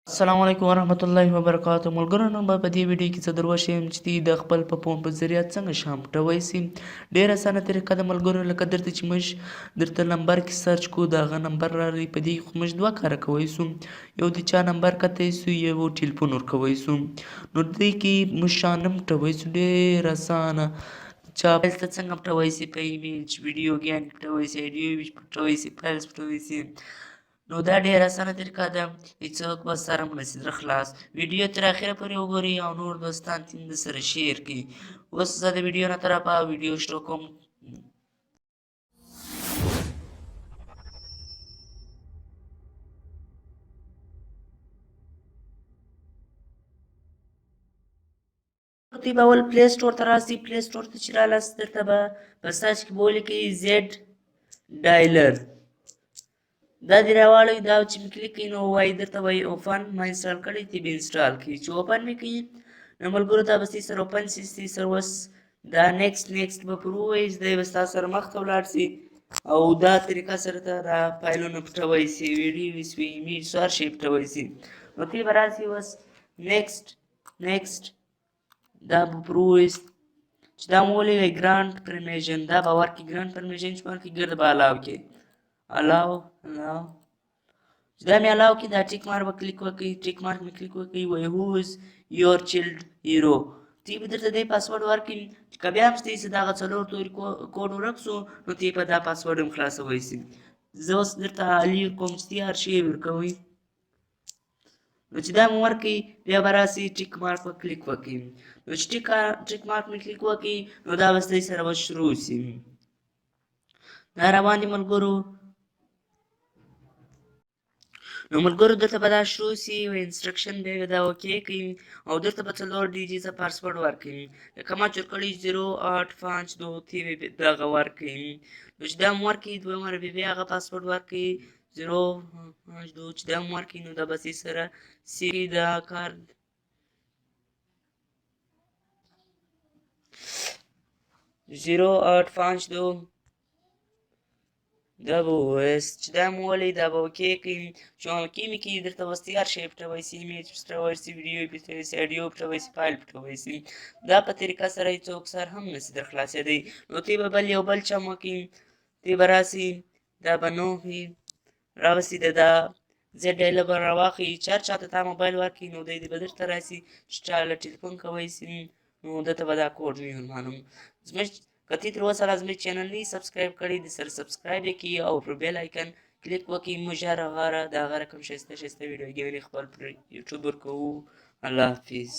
السلام علیکم ورحمت الله وبرکاته. ملګرو نن به په دې ویډیو کې څه در وښیم چې دوی د خپل په فون په ذریعه څنګه شام پټوی سي. ډېره اسانه طریقه ده ملګرو، لکه درته چې موږ درته نمبر کې سرچ کو د هغه نمبر راغی. په دې کې موږ دوه کاره کوی سو، یو د چا نمبر کتی سو، یو ټلیفون ورکوی سو. نو دې کې موږ شام نه پټوی سو، ډېر اسانه. چا فایل ته څنګه پټوی سي، په ایمیج ویډیو ګان پټوی سي، ایډیو پټوی سي، فایلز پټوی سي. نو دا ډېره اسانه طریقه ده، هېڅوک به سره مو نشي در خلاص. ویډیو تر اخره پورې وګورئ او نور دوستان ترې درسره شیر کړي. اوس زه د ویډیو نه طرفه ویډیو شروع کوم. دوی به اول پلی سټور ته راسئ. پلی سټور ته چې رالاست درته به په سرچ کې به ولیکئ زیډ ډایلر. دا دې راواړوئ. دا چې مې کلیک کړئ نو وایي درته وایي اوپن ما انسټال کړی دی به انسټال کړئ. چې اوپن مې کړي نو ملګرو دا به ستاسې سره اوپن شي. ستاسې سره اوس دا نیکسټ به پر ووایي، دی به ستاسو سره مخ ته ولاړ شي او دا طریقه سره ته دا فایلونه پټوی سي، ویډیو سي، ایمیج سو، هر شی پټوی سي. نو تی به راسئ اوس نیکسټ دا به پر ووایست چې دا مو ولیکئ ګرانټ پرمیشن. دا به ورکړي ګرانټ پرمیشن چې ورکړي ګرده به الاو کړي. الاو چې دا مې الاو کړي دا ټیک مارک به کلیک وکړئ. ټیک مارک مې کلیک وکړئ. وایي هو از یور چیلډ هیرو. تی به درته دی پاسورډ ورکړي. که بیا هم ستاسې دغه څلور توري کوډ ورک سو نو تی به دا پاسورډ هم خلاصوی سي. زه اوس درته لیک کوم چې تی هر شی ورکوئ. نو چې دا مو ورکړئ بیا به راسئ ټیک مارک به کلیک وکړئ. نو چې ټیک مارک مې کلیک وکړئ نو دا به ستاسې سره به شروع سي. دا روان دي ملګرو. نو ملګرو دلته به دا شروع سي یو انسټرکشن دی دا اوکې کړئ او دلته به څلور ډیجیټه پاسورډ ورکړئ. لکه ما چې ورکړی 0852 تی دغه ورکړئ. نو چې دا مو ورکړئ دویمه بیا هغه پاسورډ ورکړئ 052 چې دا مو ورکړئ نو دا به ستاسې سره سي دا کار 0852 دا به ووایست چې دا مو ولئ دا به اوکې کړئ. چې اوکې مې کړي درته اوس هر شی پټوی سي، ایمیج پټوی سي، ویډیو پټوی سي، اډیو پټوی سي، فایل پټوی سي. دا په طریقه سره هېڅوک سر هم نشي در خلاصېدی. نو تی به بل یو بل چم وکړئ. تی به راسئ دا به نو وي راوسي دا زیډ ډایلر به راواخلئ. چې هر چاته تا موبایل ورکړي نو دی به درته راسي چې چا له ټلیفون کوی سي نو دته به دا کوډ وي معلوم. زموږ که تی تر اوسه زموږ چینل نه سبسکرایب کړی د سره سبسکرایب یې کړئ او پر بیل آیکن کلیک وکړئ. موږ هره غاره د هغه رقم ښایسته ویډیوګانې خپل پر یوټیوب ورکوو. الله حافظ.